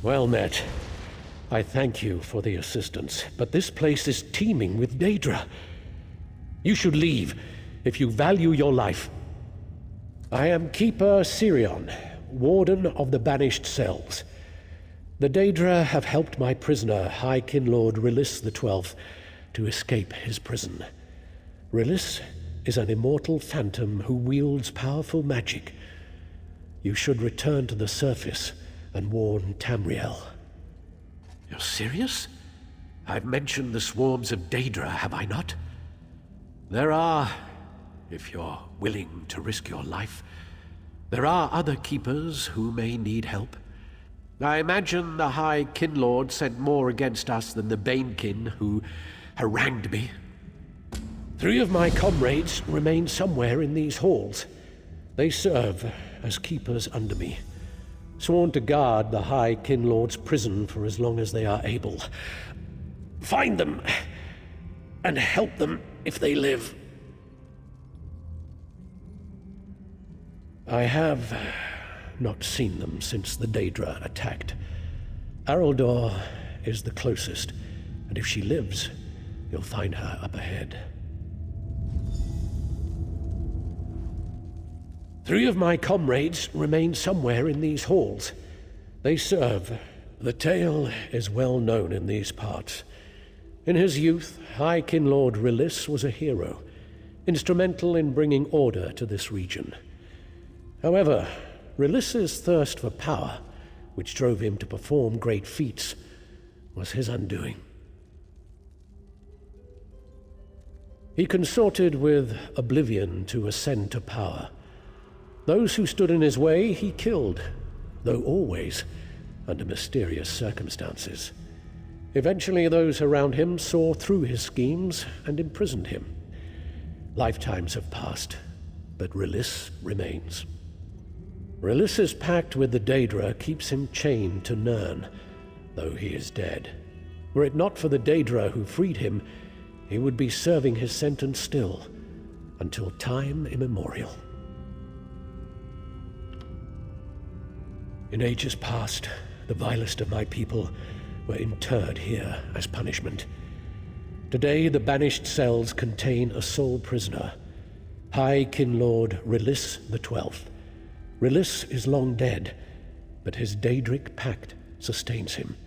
Well met. I thank you for the assistance, but this place is teeming with Daedra. You should leave if you value your life. I am Keeper Sirion, Warden of the Banished Cells. The Daedra have helped my prisoner, High Kinlord Release the 12th, to escape his prison. Release is an immortal phantom who wields powerful magic. You should return to the surface and warn Tamriel. You're serious? I've mentioned the swarms of Daedra, have I not? There are, if you're willing to risk your life, there are other keepers who may need help. I imagine the High Kinlord sent more against us than the Banekin who harangued me. 3 of my comrades remain somewhere in these halls. They serve as keepers under me, sworn to guard the High Kinlord's prison for as long as they are able. Find them and help them if they live. I have not seen them since the Daedra attacked. Araldor is the closest, and if she lives, you'll find her up ahead. 3 of my comrades remain somewhere in these halls. They serve. The tale is well known in these parts. In his youth, High Kinlord Release was a hero, instrumental in bringing order to this region. However, Release's thirst for power, which drove him to perform great feats, was his undoing. He consorted with Oblivion to ascend to power. Those who stood in his way he killed, though always under mysterious circumstances. Eventually those around him saw through his schemes and imprisoned him. Lifetimes have passed, but Release remains. Release's pact with the Daedra keeps him chained to Nirn, though he is dead. Were it not for the Daedra who freed him, he would be serving his sentence still, until time immemorial. In ages past, the vilest of my people were interred here as punishment. Today, the Banished Cells contain a sole prisoner, High Kinlord Release the 12th. Release is long dead, but his Daedric pact sustains him,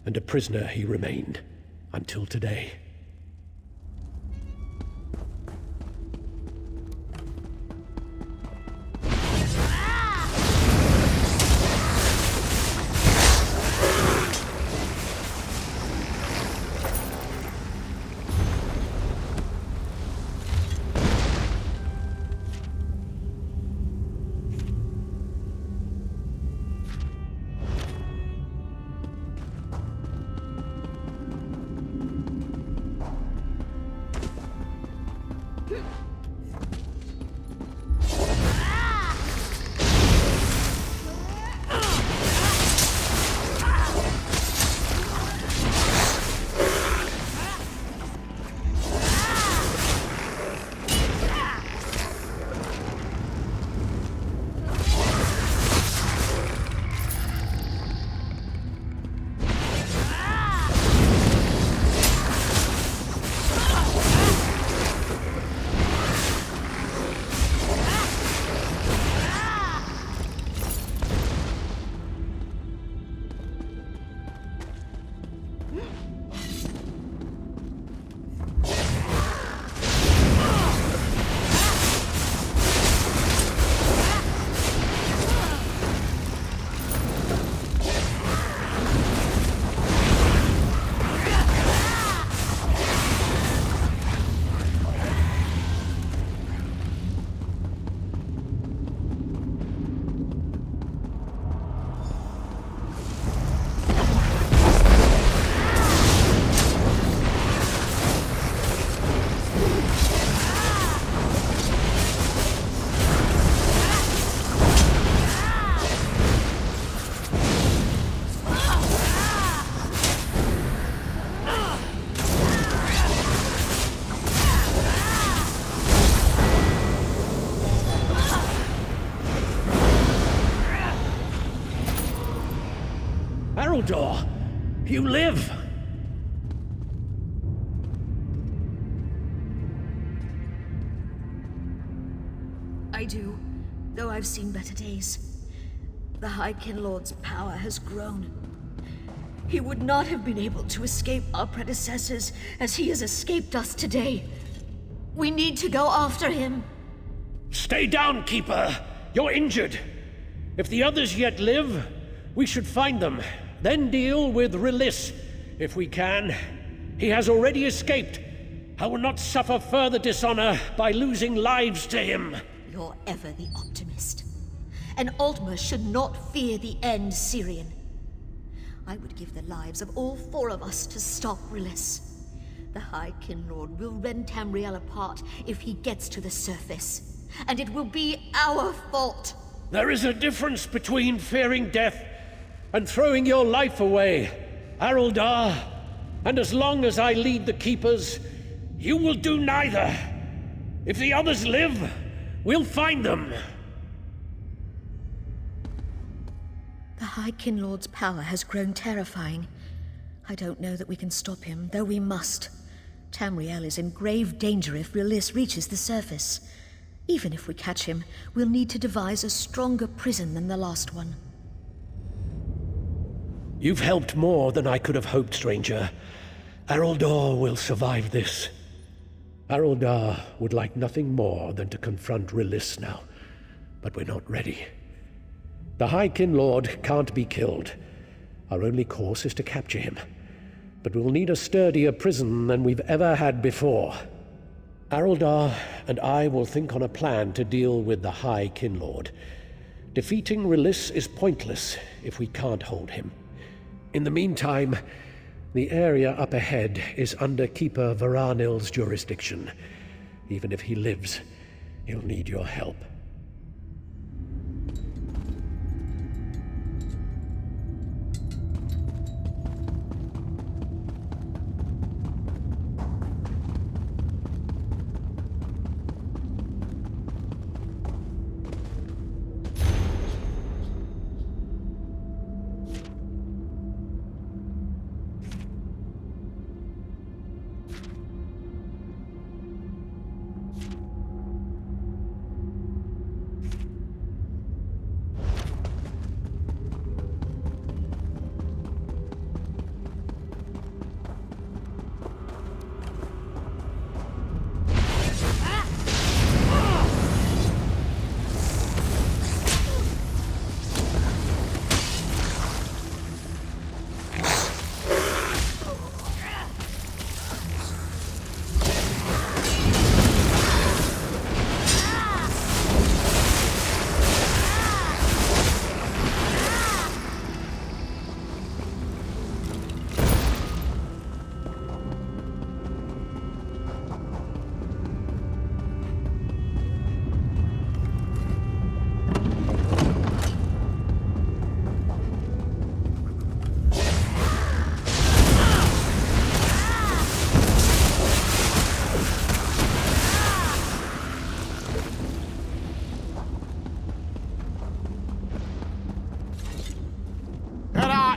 and a prisoner he remained until today. Araldor, you live! I do, though I've seen better days. The High Kinlord's power has grown. He would not have been able to escape our predecessors as he has escaped us today. We need to go after him. Stay down, Keeper! You're injured! If the others yet live, we should find them, then deal with Release, if we can. He has already escaped. I will not suffer further dishonor by losing lives to him. You're ever the optimist. And Altmer should not fear the end, Syrian. I would give the lives of all 4 of us to stop Release. The High Kinlord will rend Tamriel apart if he gets to the surface. And it will be our fault. There is a difference between fearing death and throwing your life away, Araldar. And as long as I lead the Keepers, you will do neither. If the others live, we'll find them. The High Kinlord's power has grown terrifying. I don't know that we can stop him, though we must. Tamriel is in grave danger if Release reaches the surface. Even if we catch him, we'll need to devise a stronger prison than the last one. You've helped more than I could have hoped, stranger. Araldor will survive this. Araldar would like nothing more than to confront Release now, but we're not ready. The High Kinlord can't be killed. Our only course is to capture him. But we'll need a sturdier prison than we've ever had before. Araldar and I will think on a plan to deal with the High Kinlord. Defeating Release is pointless if we can't hold him. In the meantime, the area up ahead is under Keeper Varanil's jurisdiction. Even if he lives, he'll need your help.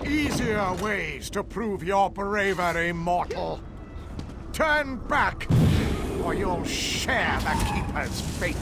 Easier ways to prove your bravery, mortal. Turn back, or you'll share the Keeper's fate.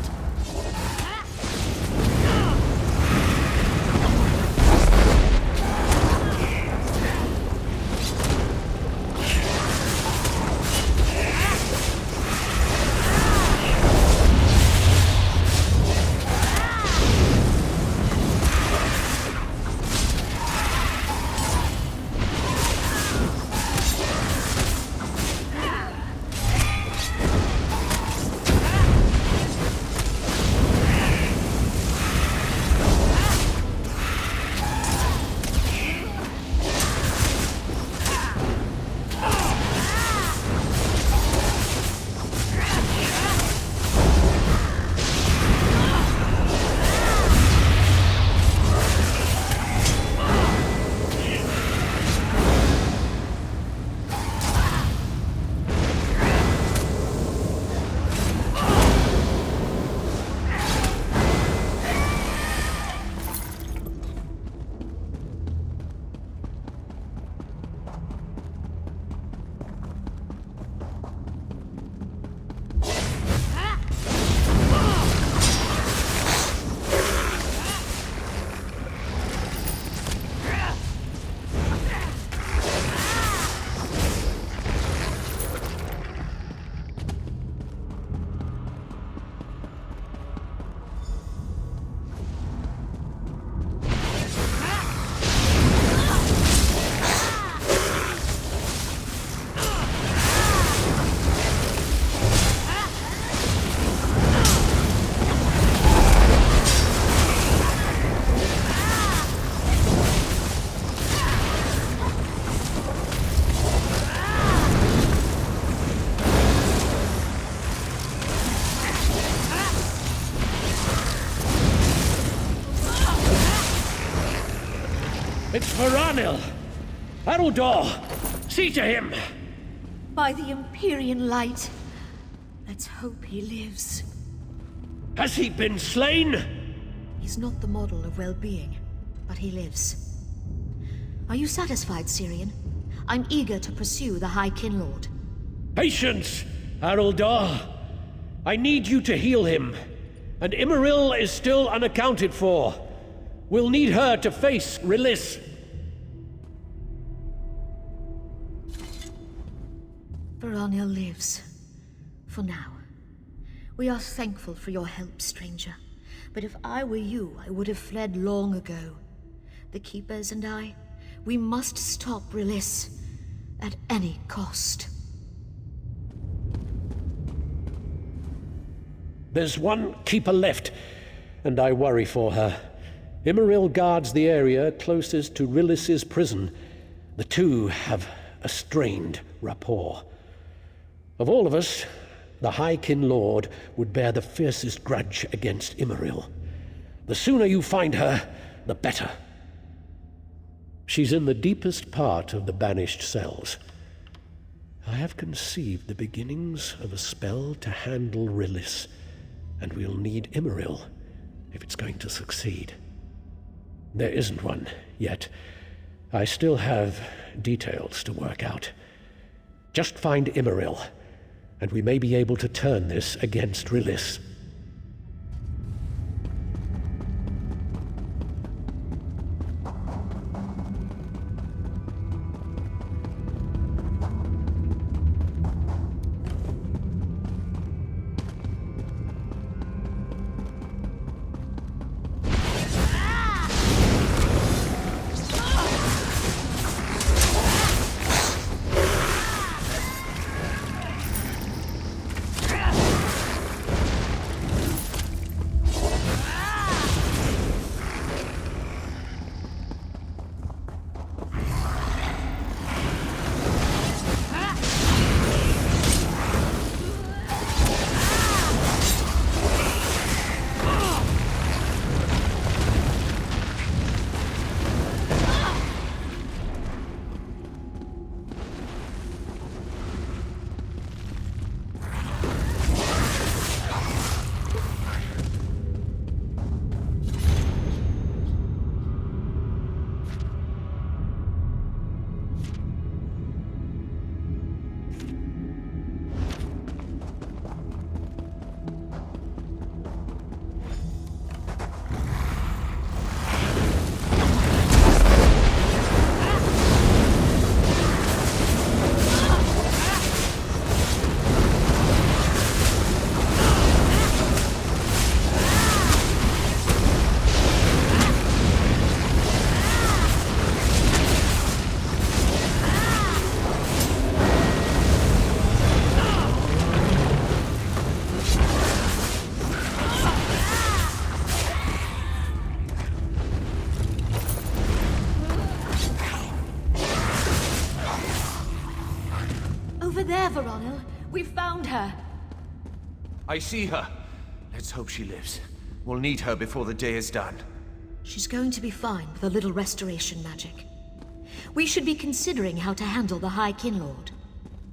It's Varanil! Haruldor! See to him! By the Empyrean light, let's hope he lives. Has he been slain? He's not the model of well-being, but he lives. Are you satisfied, Syrian? I'm eager to pursue the High Kinlord. Patience, Haruldor! I need you to heal him, and Immaril is still unaccounted for. We'll need her to face Rilis. Varanil lives. For now. We are thankful for your help, stranger. But if I were you, I would have fled long ago. The Keepers and I, we must stop Rilis at any cost. There's one Keeper left, and I worry for her. Immaril guards the area closest to Rilis's prison. The two have a strained rapport. Of all of us, the High Kinlord would bear the fiercest grudge against Immaril. The sooner you find her, the better. She's in the deepest part of the Banished Cells. I have conceived the beginnings of a spell to handle Rilis, and we'll need Immaril if it's going to succeed. There isn't one yet. I still have details to work out. Just find Immaril, and we may be able to turn this against Rilis. There, Varanil. We've found her. I see her. Let's hope she lives. We'll need her before the day is done. She's going to be fine with a little restoration magic. We should be considering how to handle the High Kinlord.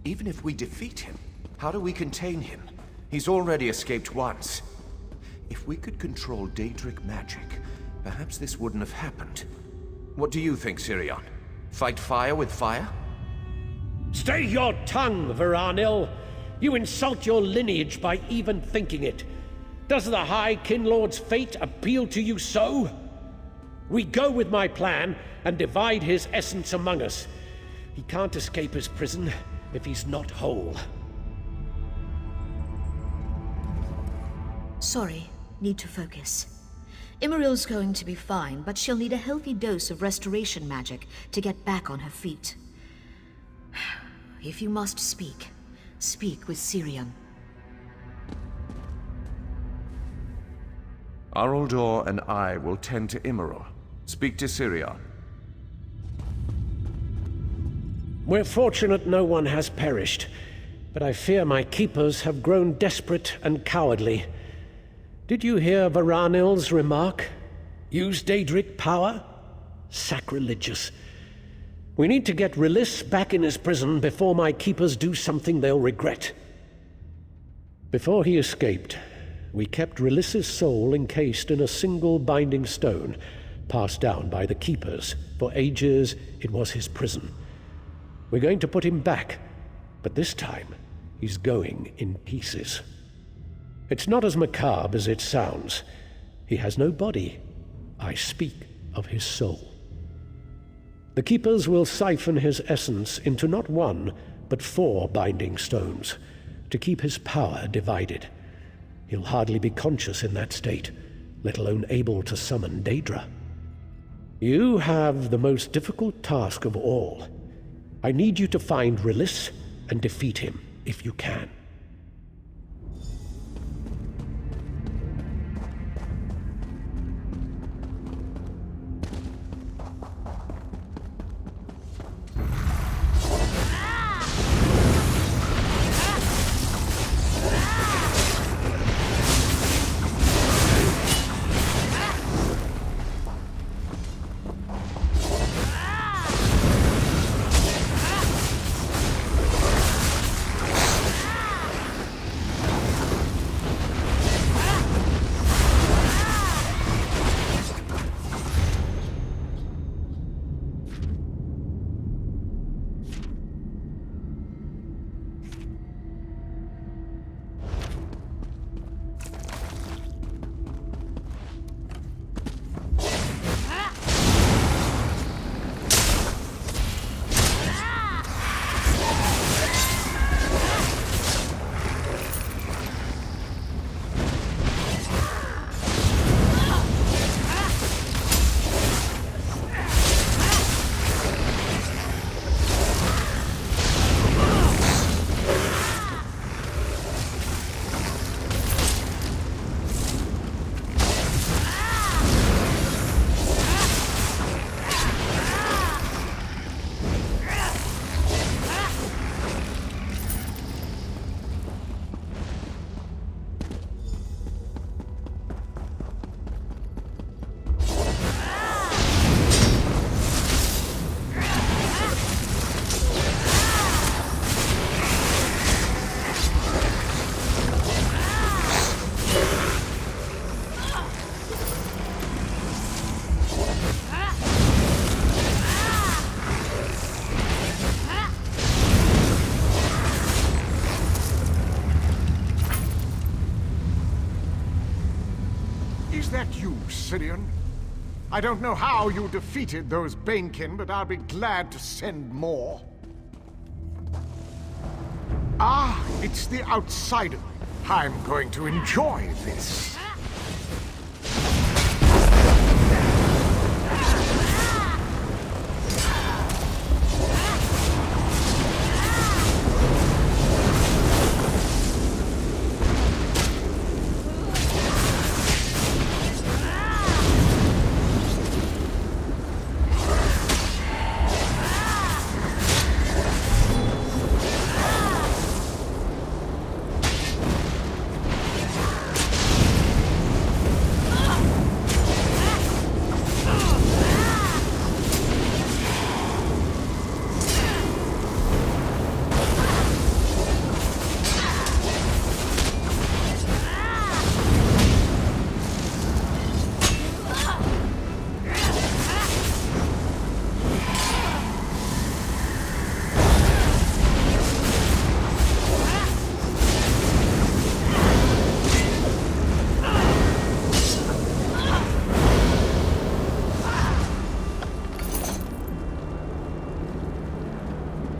Even if we defeat him, how do we contain him? He's already escaped once. If we could control Daedric magic, perhaps this wouldn't have happened. What do you think, Sirion? Fight fire with fire? Stay your tongue, Varanil! You insult your lineage by even thinking it. Does the High Kinlord's fate appeal to you so? We go with my plan and divide his essence among us. He can't escape his prison if he's not whole. Sorry, need to focus. Immaril's going to be fine, but she'll need a healthy dose of restoration magic to get back on her feet. If you must speak, speak with Sirion. Haruldor and I will tend to Immaril. Speak to Sirion. We're fortunate no one has perished, but I fear my keepers have grown desperate and cowardly. Did you hear Varanil's remark? Use Daedric power? Sacrilegious. We need to get Release back in his prison before my keepers do something they'll regret. Before he escaped, we kept Release's soul encased in a single binding stone, passed down by the keepers. For ages, it was his prison. We're going to put him back, but this time, he's going in pieces. It's not as macabre as it sounds. He has no body. I speak of his soul. The keepers will siphon his essence into not one, but 4 binding stones, to keep his power divided. He'll hardly be conscious in that state, let alone able to summon Daedra. You have the most difficult task of all. I need you to find Release and defeat him, if you can. Is that you, Sirion? I don't know how you defeated those Banekin, but I'll be glad to send more. Ah, it's the outsider. I'm going to enjoy this.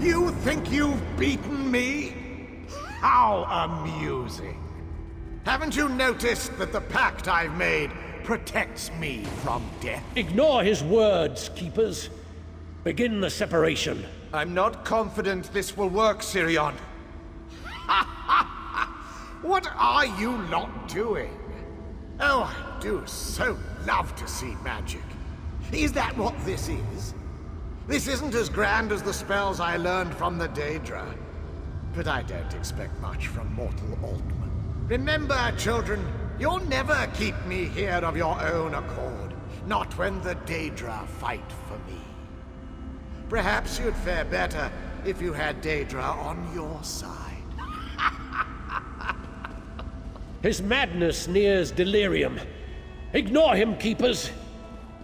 You think you've beaten me? How amusing. Haven't you noticed that the pact I've made protects me from death? Ignore his words, keepers. Begin the separation. I'm not confident this will work, Sirion. What are you lot doing? Oh, I do so love to see magic. Is that what this is? This isn't as grand as the spells I learned from the Daedra. But I don't expect much from mortal Altman. Remember, children, you'll never keep me here of your own accord. Not when the Daedra fight for me. Perhaps you'd fare better if you had Daedra on your side. His madness nears delirium. Ignore him, Keepers.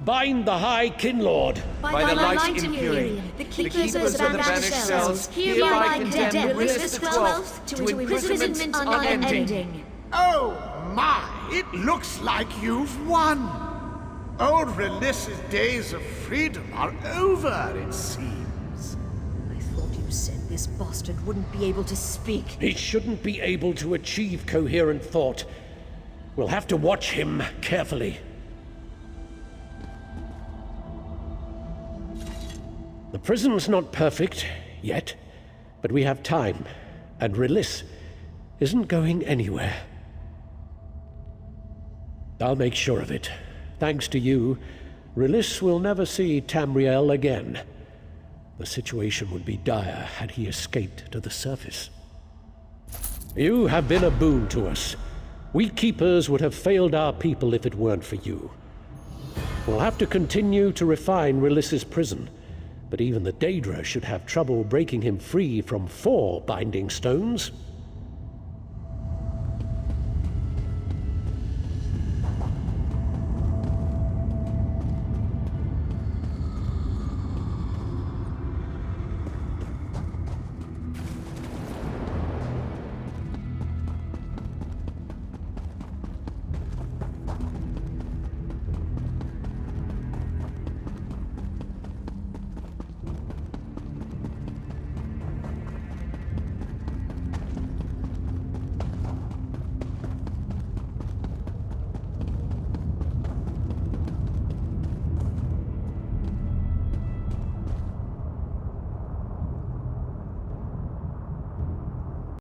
Bind the High Kinlord. By the light Imperium, the keepers of the Banished Cells hereby condemn Rilis the 12th to imprisonment unending. Oh my, it looks like you've won. Old Rilis's days of freedom are over, it seems. I thought you said this bastard wouldn't be able to speak. He shouldn't be able to achieve coherent thought. We'll have to watch him carefully. The prison's not perfect, yet, but we have time, and Rilis isn't going anywhere. I'll make sure of it. Thanks to you, Rilis will never see Tamriel again. The situation would be dire had he escaped to the surface. You have been a boon to us. We Keepers would have failed our people if it weren't for you. We'll have to continue to refine Rilis's prison, but even the Daedra should have trouble breaking him free from 4 binding stones.